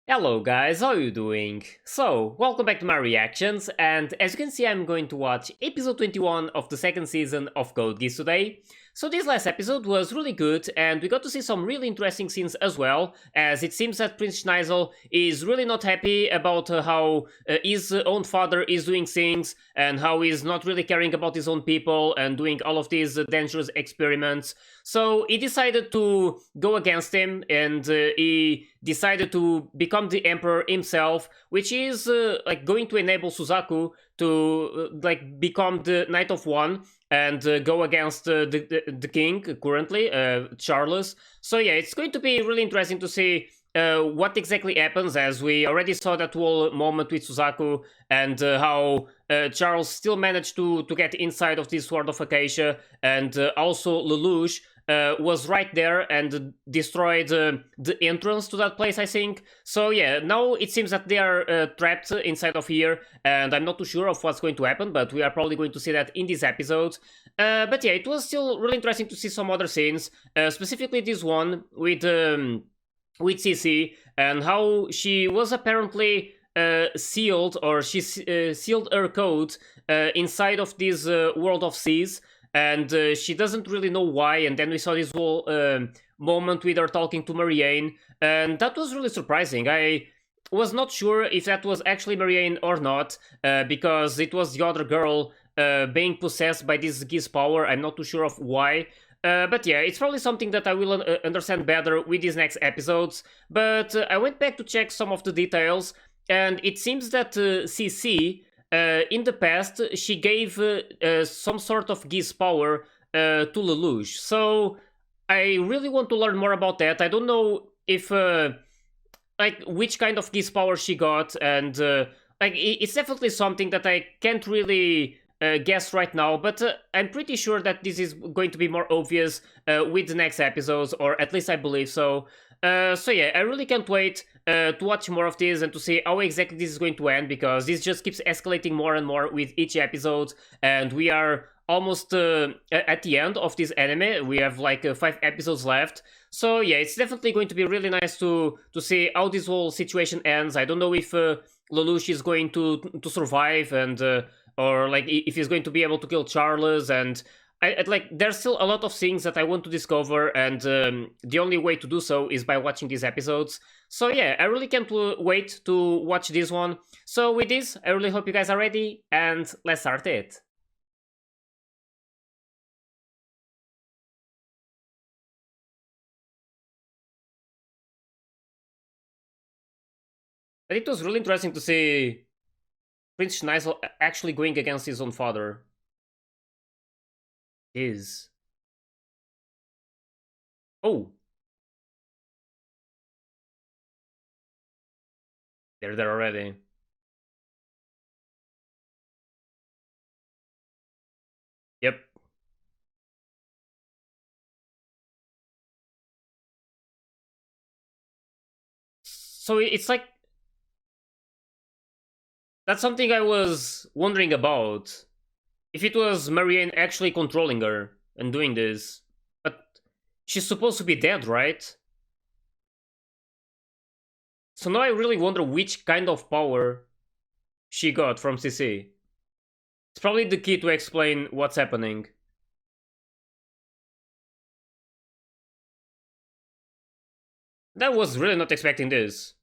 Hello guys, how are you doing? So, welcome back to my reactions, and as you can see I'm going to watch episode 21 of the second season of Code Geass today. So this last episode was really good, and we got to see some really interesting scenes as well, as it seems that Prince Schneizel is really not happy about how his own father is doing things, and how he's not really caring about his own people, and doing all of these dangerous experiments. So he decided to go against him, and he decided to become the emperor himself, which is like going to enable Suzaku to like become the Knight of One and go against the king currently, Charles. So yeah, it's going to be really interesting to see what exactly happens, as we already saw that whole moment with Suzaku and how Charles still managed to get inside of this Sword of Acacia, and also Lelouch was right there and destroyed the entrance to that place, I think. So yeah, now it seems that they are trapped inside of here, and I'm not too sure of what's going to happen, but we are probably going to see that in this episode. But yeah, it was still really interesting to see some other scenes, specifically this one with CC and how she was apparently sealed, or she sealed her code inside of this world of seas, and she doesn't really know why. And then we saw this whole moment with her talking to Marianne, and that was really surprising. I was not sure if that was actually Marianne or not, because it was the other girl being possessed by this Geass power. I'm not too sure of why. But yeah, it's probably something that I will understand better with these next episodes. But I went back to check some of the details, and it seems that CC, in the past, she gave some sort of Geass power to Lelouch. So I really want to learn more about that. I don't know if like which kind of Geass power she got, and like it's definitely something that I can't really guess right now, but I'm pretty sure that this is going to be more obvious with the next episodes, or at least I believe so. So yeah, I really can't wait to watch more of this and to see how exactly this is going to end, because this just keeps escalating more and more with each episode, and we are almost at the end of this anime. We have like 5 episodes left. So yeah, it's definitely going to be really nice to see how this whole situation ends. I don't know if Lelouch is going to survive, and or like if he's going to be able to kill Charles. And like there's still a lot of things that I want to discover, and the only way to do so is by watching these episodes. So yeah, I really can't wait to watch this one. So with this, I really hope you guys are ready, and let's start it. But it was really interesting to see Prince Schneizel actually going against his own father. Is oh, they're there already. Yep. So it's like that's something I was wondering about. If it was Marianne actually controlling her and doing this, but she's supposed to be dead, right? So now I really wonder which kind of power she got from CC. It's probably the key to explain what's happening. That was really not expecting this.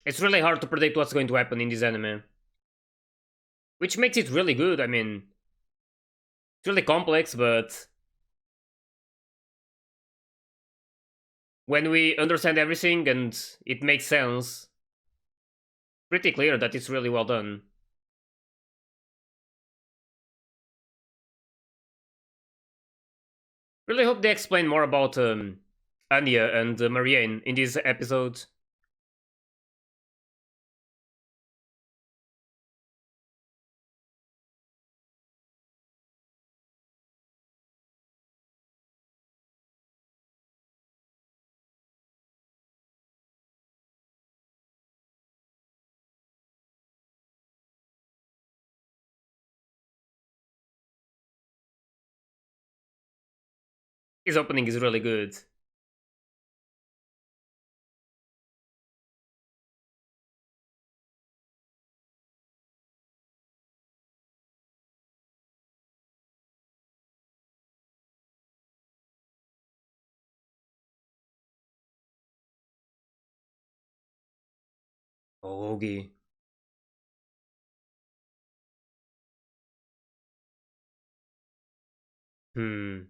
It's really hard to predict what's going to happen in this anime. Which makes it really good. I mean, it's really complex, but when we understand everything and it makes sense, pretty clear that it's really well done. Really hope they explain more about Anya and Marianne in this episode. His opening is really good. Oh, okay. Hmm.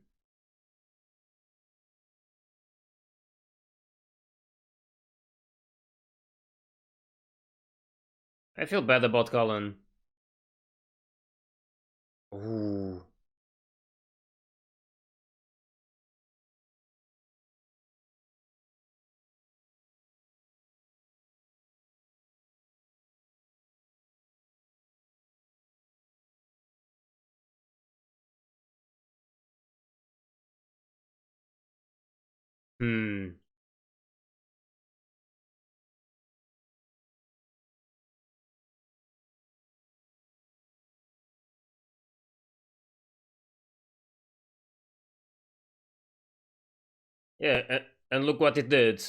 I feel bad about Colin. Ooh. Hmm. Yeah, and look what it did.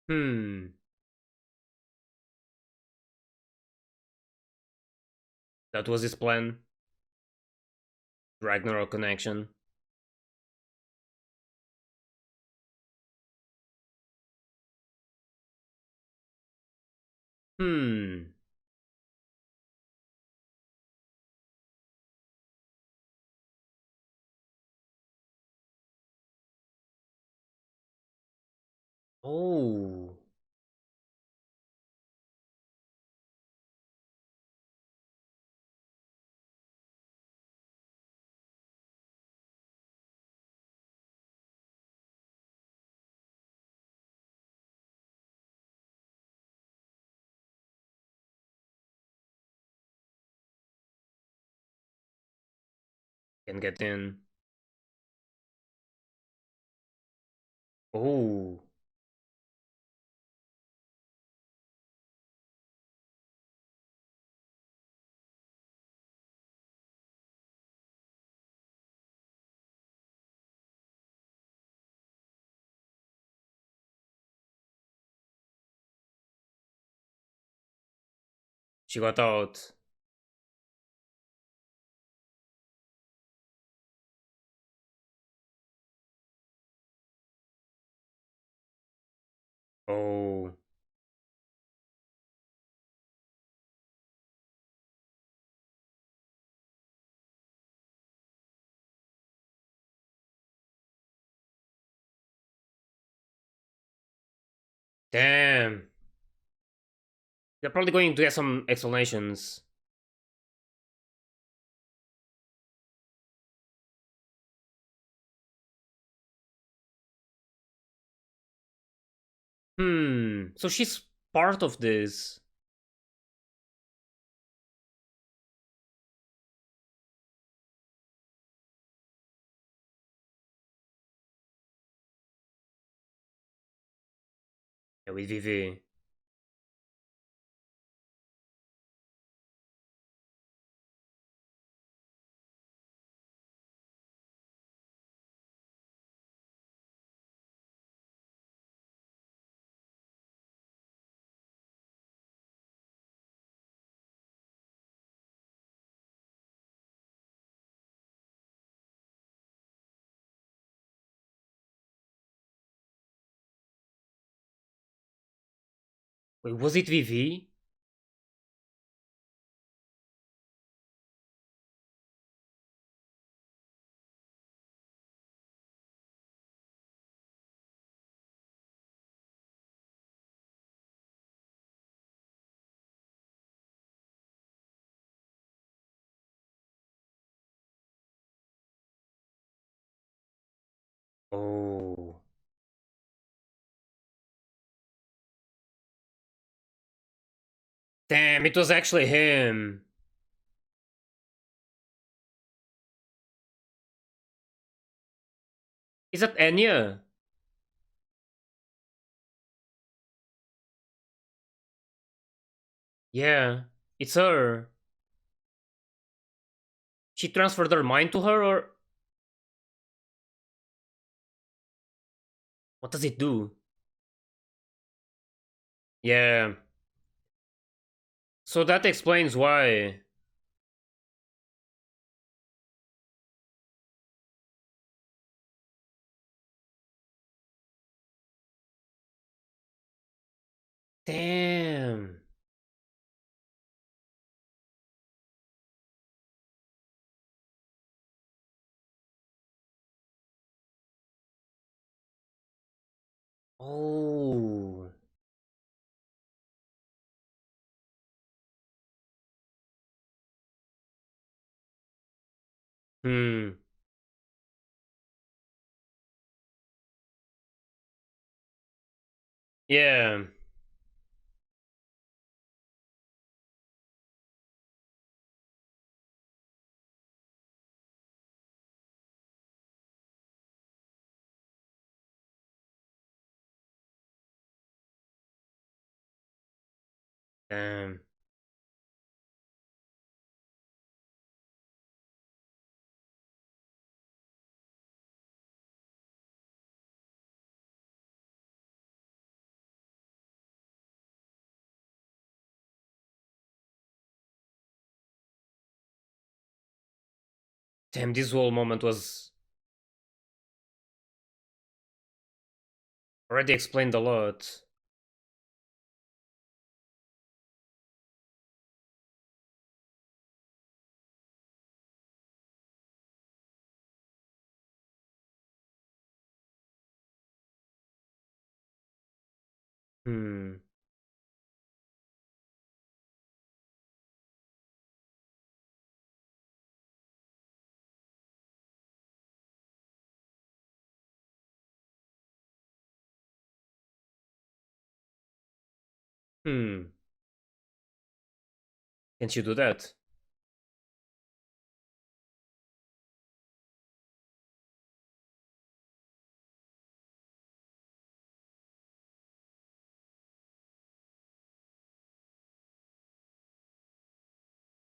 Hmm. That was his plan. Ragnarok connection. Hmm. Oh. Can get in. Oh. She got out. Oh. Damn. They're probably going to get some explanations. Hmm. So she's part of this. Yeah, with Vivi. Wait, was it Vivi? Oh. Damn, it was actually him. Is that Enya? Yeah, it's her. She transferred her mind to her, or what does it do? Yeah. So that explains why. Damn. Oh. Hmm. Yeah. Damn. Damn, this whole moment was already explained a lot. Hmm. Hmm. Can she do that?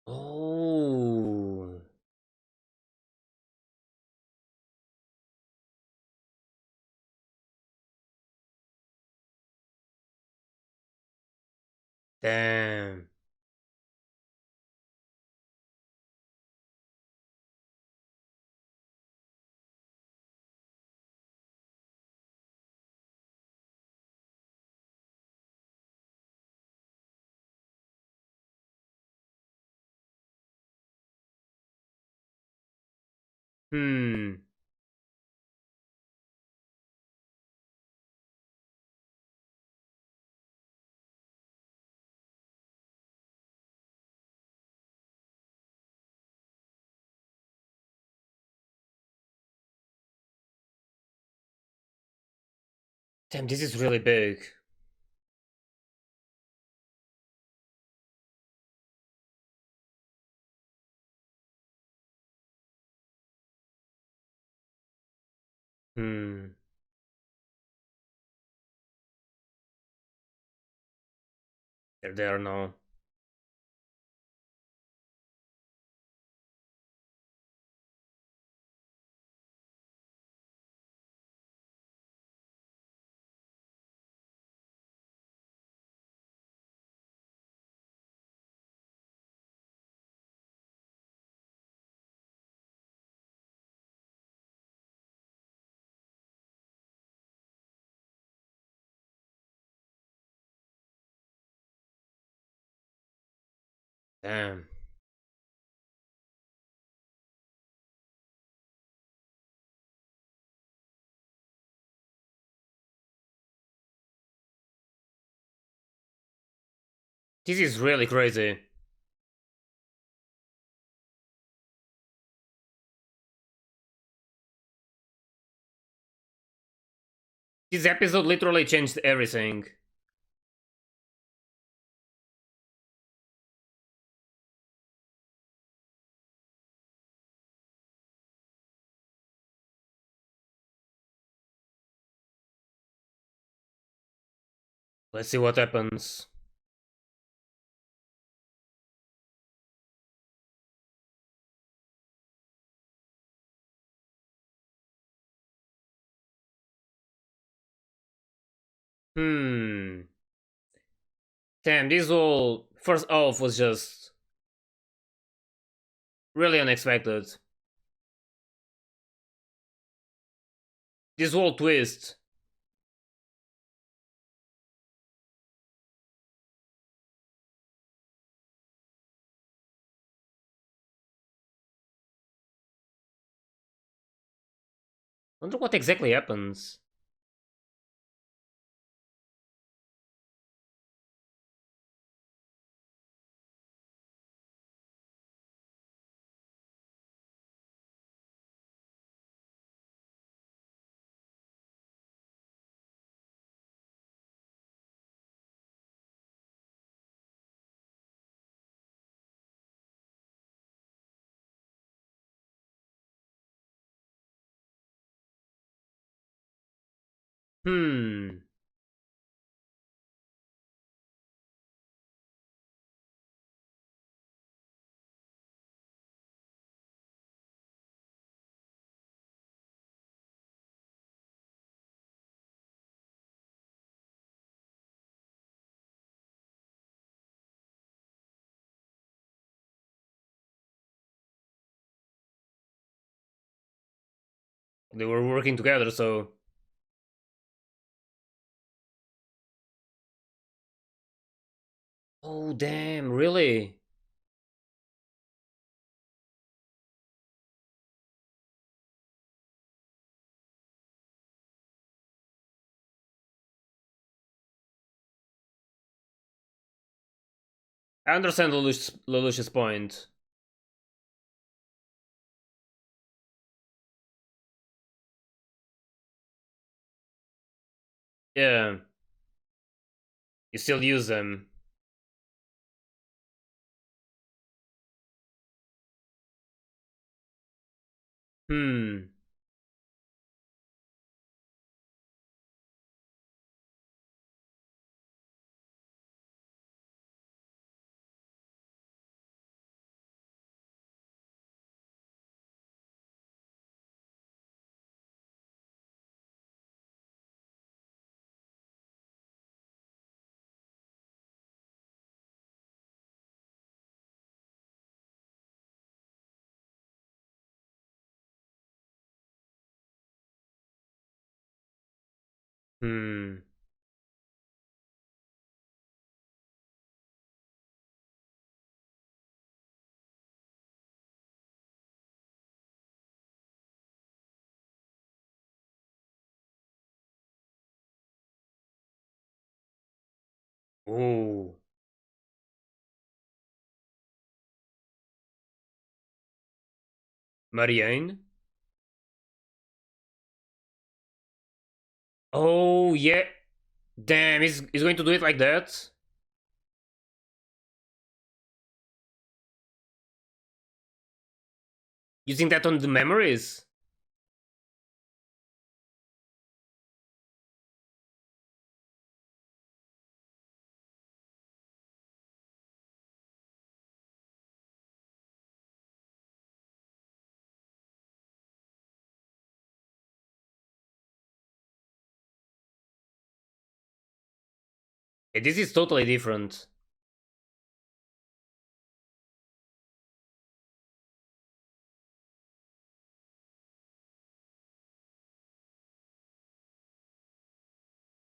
Oh. Damn. Hmm. Damn, this is really big. Hmm. They're there now. Damn. This is really crazy. This episode literally changed everything. Let's see what happens. Hmm. Damn, this whole first off was just really unexpected. This whole twist. Wonder what exactly happens. Hmm. They were working together, so. Oh, damn, really? I understand Lelouch's point. Yeah, you still use them. Hmm. Hmm. Ooh. Marianne? Oh, yeah. Damn, he's going to do it like that? Using that on the memories? This is totally different.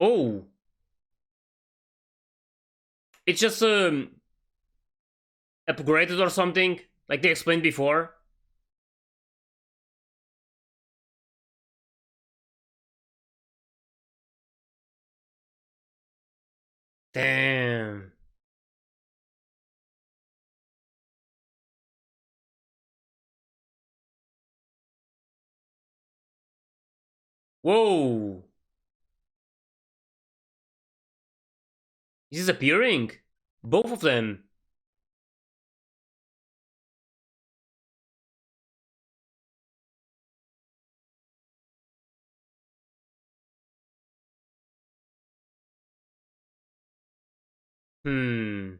Oh, it's just upgraded or something, like they explained before. Damn. Whoa. This is appearing. Both of them. Hmm.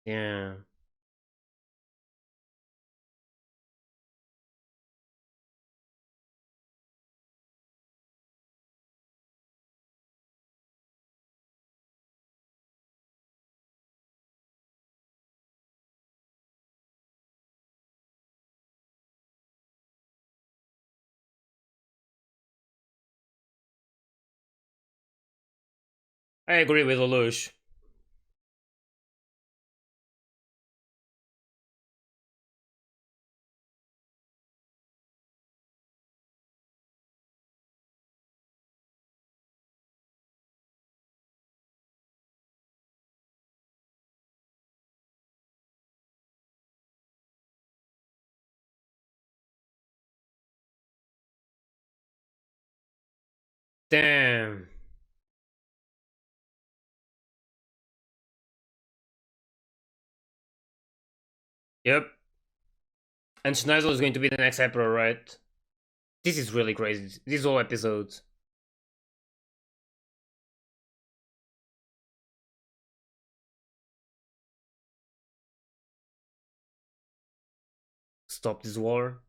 Yeah. I agree with Lelouch. Damn. Yep. And Schneider is going to be the next emperor, right? This is really crazy. These whole episodes. Stop this war.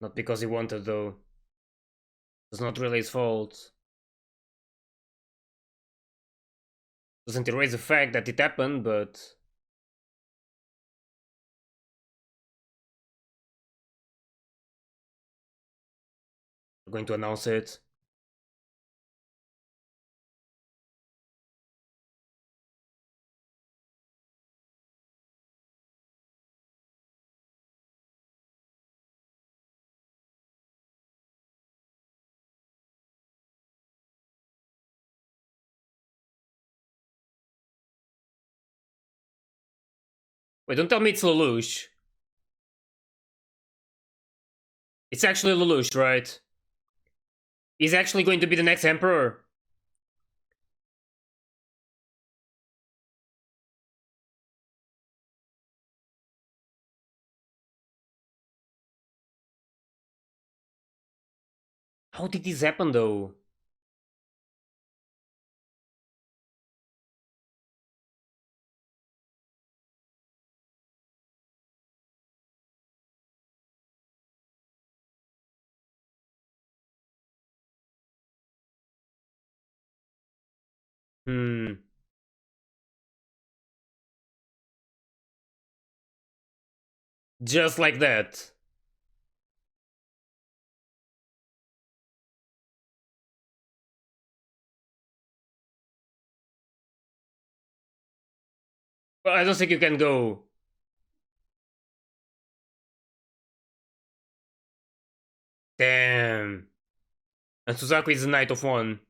Not because he wanted, though. It's not really his fault. Doesn't erase the fact that it happened, but we're going to announce it. Wait, don't tell me it's Lelouch. It's actually Lelouch, right? He's actually going to be the next emperor. How did this happen, though? Hmm. Just like that. But I don't think you can go. Damn. And Suzaku is the Knight of One.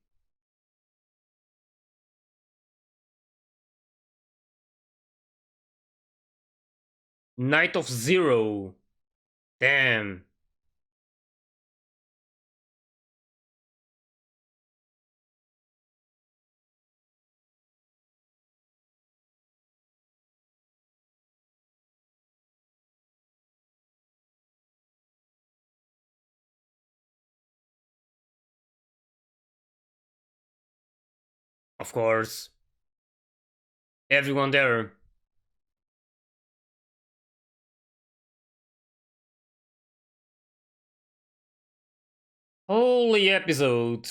Knight of Zero. Damn. Of course. Everyone there. Holy episode.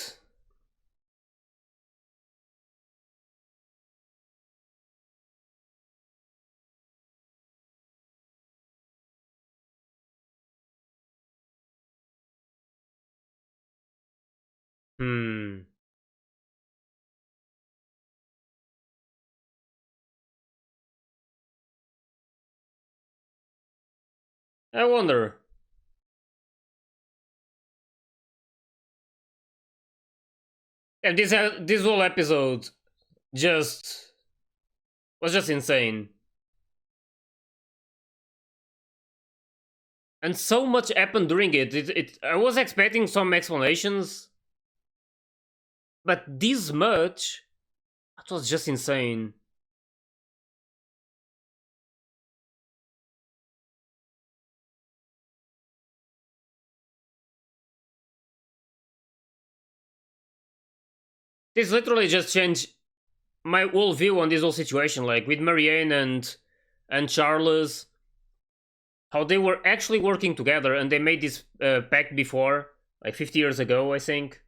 Hmm. I wonder. And this whole episode just was just insane. And so much happened during it. I was expecting some explanations, but this much, that was just insane. This literally just changed my whole view on this whole situation, like with Marianne and Charles, how they were actually working together, and they made this pact before, like 50 years ago, I think.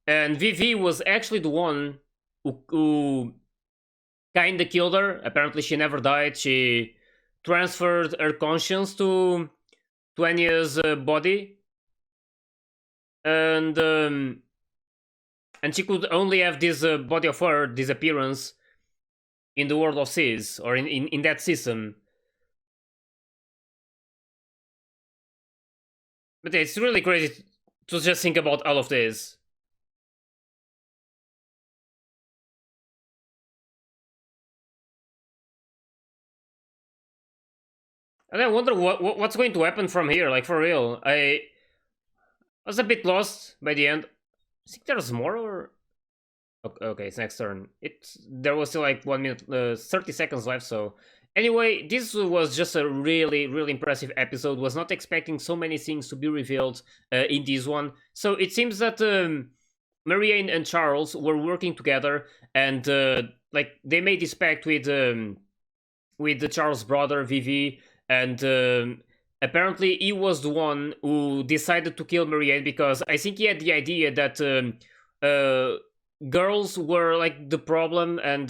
And Vivi was actually the one who kinda killed her. Apparently, she never died. She transferred her conscience to Anya's body, and and she could only have this body of her, this appearance, in the world of Sis, or in that system. But it's really crazy to just think about all of this. And I wonder what's going to happen from here, like for real. I was a bit lost by the end. I think there's more, or okay, it's next turn. There was still like 1 minute, 30 seconds left. So anyway, this was just a really impressive episode. Was not expecting so many things to be revealed in this one. So it seems that Marianne and Charles were working together, and like they made this pact with the Charles brother Vivi, and apparently he was the one who decided to kill Marianne because I think he had the idea that girls were like the problem, and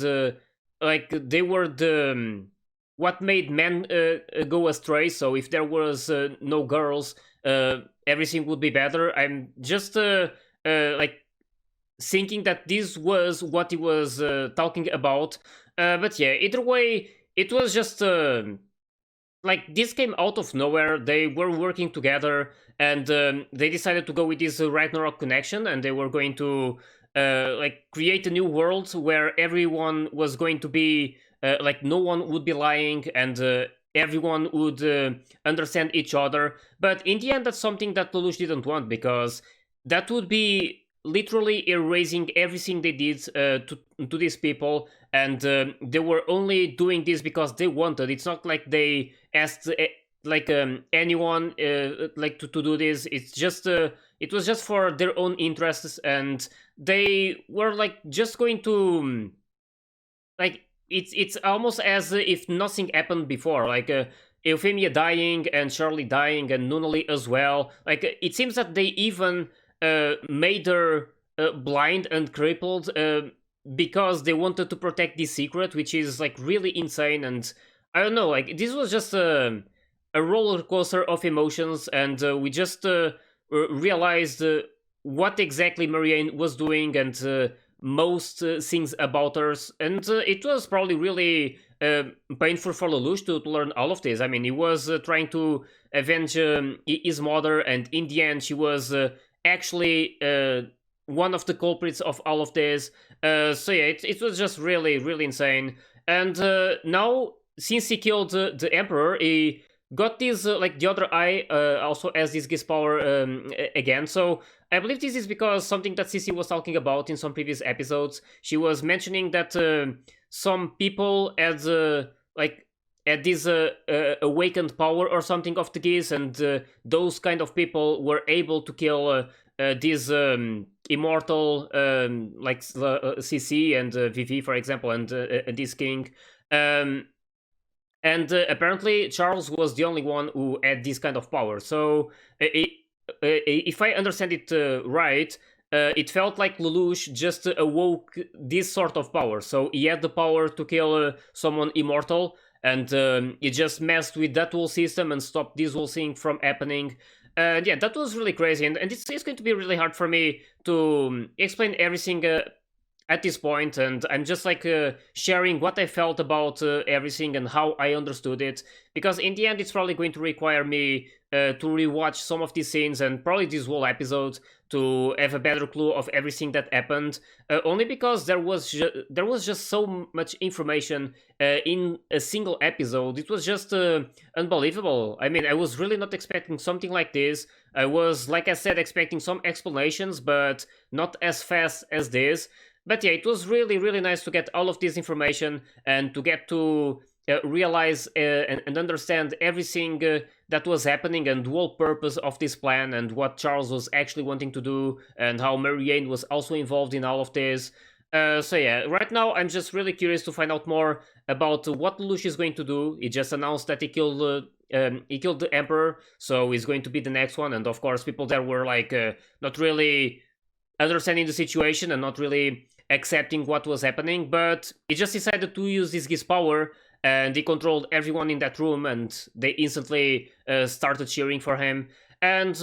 like they were the what made men go astray. So if there was no girls, everything would be better. I'm just like thinking that this was what he was talking about. But yeah, either way, it was just like this came out of nowhere. They were working together, and they decided to go with this Ragnarok connection, and they were going to like create a new world where everyone was going to be like no one would be lying, and everyone would understand each other. But in the end, that's something that Lelouch didn't want, because that would be literally erasing everything they did to these people, and they were only doing this because they wanted. It's not like they asked like anyone like to do this. It's just it was just for their own interests, and they were like just going to like it's almost as if nothing happened before, like Euphemia dying and Charlie dying and Nunnally as well. Like it seems that they even made her blind and crippled because they wanted to protect this secret, which is like really insane. And I don't know, like this was just a roller coaster of emotions, and we just realized what exactly Marianne was doing, and most things about her. And it was probably really painful for Lelouch to learn all of this. I mean, he was trying to avenge his mother, and in the end, she was actually one of the culprits of all of this. So yeah, it was just really insane. And now, since he killed the Emperor, he got this like the other eye also has this Geass power again. So I believe this is because something that Sissy was talking about in some previous episodes. She was mentioning that some people had like had this awakened power or something of the Geass, and those kind of people were able to kill this immortal like CC and VV, for example, and this king. And apparently Charles was the only one who had this kind of power. So if I understand it right, it felt like Lelouch just awoke this sort of power. So he had the power to kill someone immortal, and he just messed with that whole system and stopped this whole thing from happening. Yeah, that was really crazy, and it's going to be really hard for me to explain everything at this point, and I'm just like sharing what I felt about everything and how I understood it, because in the end it's probably going to require me to rewatch some of these scenes and probably this whole episode to have a better clue of everything that happened, only because there was just so much information in a single episode. It was just unbelievable. I mean, I was really not expecting something like this. I was, like I said, expecting some explanations, but not as fast as this. But yeah, it was really nice to get all of this information and to get to realize and understand everything that was happening and the whole purpose of this plan and what Charles was actually wanting to do and how Marianne was also involved in all of this. So yeah, right now I'm just really curious to find out more about what Lelouch is going to do. He just announced that he killed the Emperor, so he's going to be the next one. And of course, people there were like not really understanding the situation and not really accepting what was happening. But he just decided to use his power, and he controlled everyone in that room, and they instantly started cheering for him. And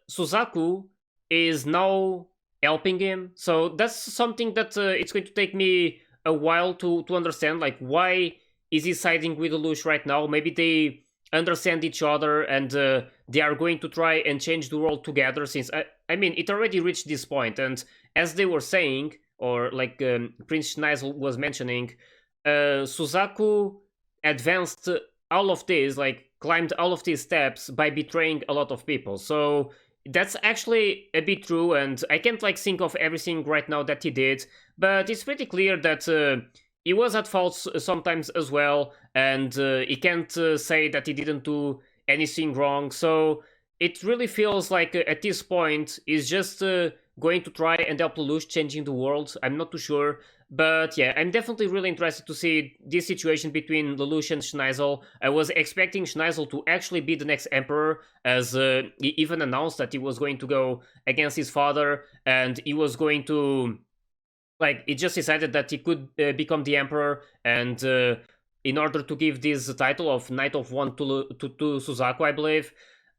Suzaku is now helping him. So that's something that it's going to take me a while to understand. Like, why is he siding with Lelouch right now? Maybe they understand each other and they are going to try and change the world together. Since I mean, it already reached this point, and as they were saying, or like Prince Schneizel was mentioning, Suzaku advanced all of this, like climbed all of these steps by betraying a lot of people. So that's actually a bit true, and I can't like think of everything right now that he did, but it's pretty clear that he was at fault sometimes as well, and he can't say that he didn't do anything wrong. So it really feels like at this point he's just going to try and help Lelouch changing the world. I'm not too sure. But yeah, I'm definitely really interested to see this situation between Lelouch and Schneizel. I was expecting Schneizel to actually be the next emperor, as he even announced that he was going to go against his father, and he was going to, like, he just decided that he could become the emperor, and in order to give this title of Knight of One to Suzaku, I believe.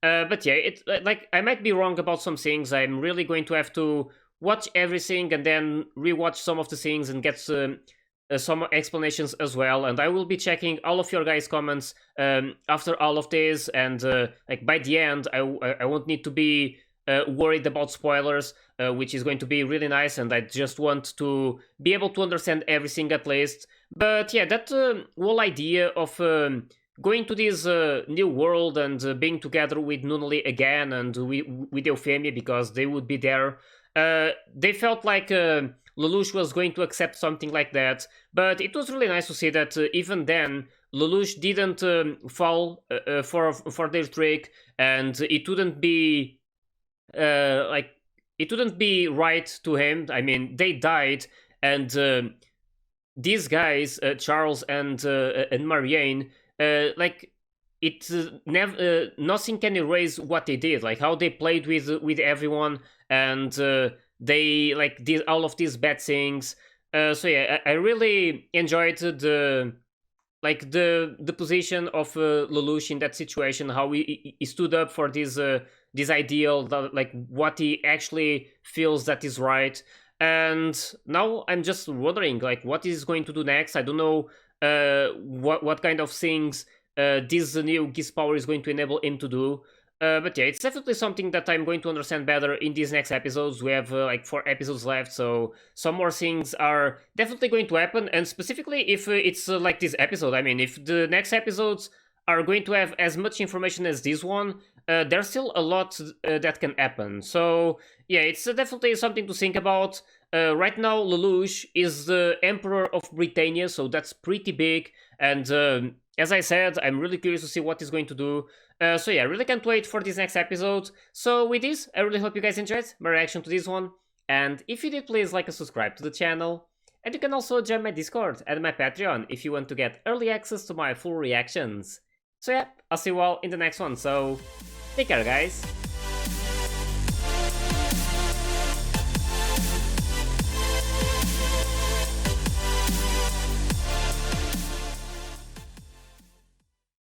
But yeah, it like I might be wrong about some things. I'm really going to have to watch everything and then rewatch some of the things and get some explanations as well. And I will be checking all of your guys' comments after all of this. And like by the end, I won't need to be worried about spoilers, which is going to be really nice. And I just want to be able to understand everything at least. But yeah, that whole idea of going to this new world and being together with Nunnally again and with Euphemia, because they would be there. They felt like Lelouch was going to accept something like that, but it was really nice to see that even then Lelouch didn't fall for their trick, and it wouldn't be like it wouldn't be right to him. I mean, they died, and these guys, Charles and Marianne, like it never nothing can erase what they did, like how they played with everyone, and they like did all of these bad things. So yeah, I really enjoyed the position of Lelouch in that situation, how he stood up for this ideal, like what he actually feels that is right. And now I'm just wondering, like, what is going to do next. I don't know what kind of things this new Geass power is going to enable him to do. But yeah, it's definitely something that I'm going to understand better in these next episodes. We have like 4 episodes left, so some more things are definitely going to happen. And specifically, if it's like this episode, I mean, if the next episodes are going to have as much information as this one, there's still a lot that can happen. So yeah, it's definitely something to think about. Right now, Lelouch is the Emperor of Britannia, so that's pretty big. And as I said, I'm really curious to see what he's going to do. So yeah, I really can't wait for this next episode. So with this, I really hope you guys enjoyed my reaction to this one. And if you did, please like and subscribe to the channel. And you can also join my Discord and my Patreon if you want to get early access to my full reactions. So yeah, I'll see you all in the next one, so take care guys.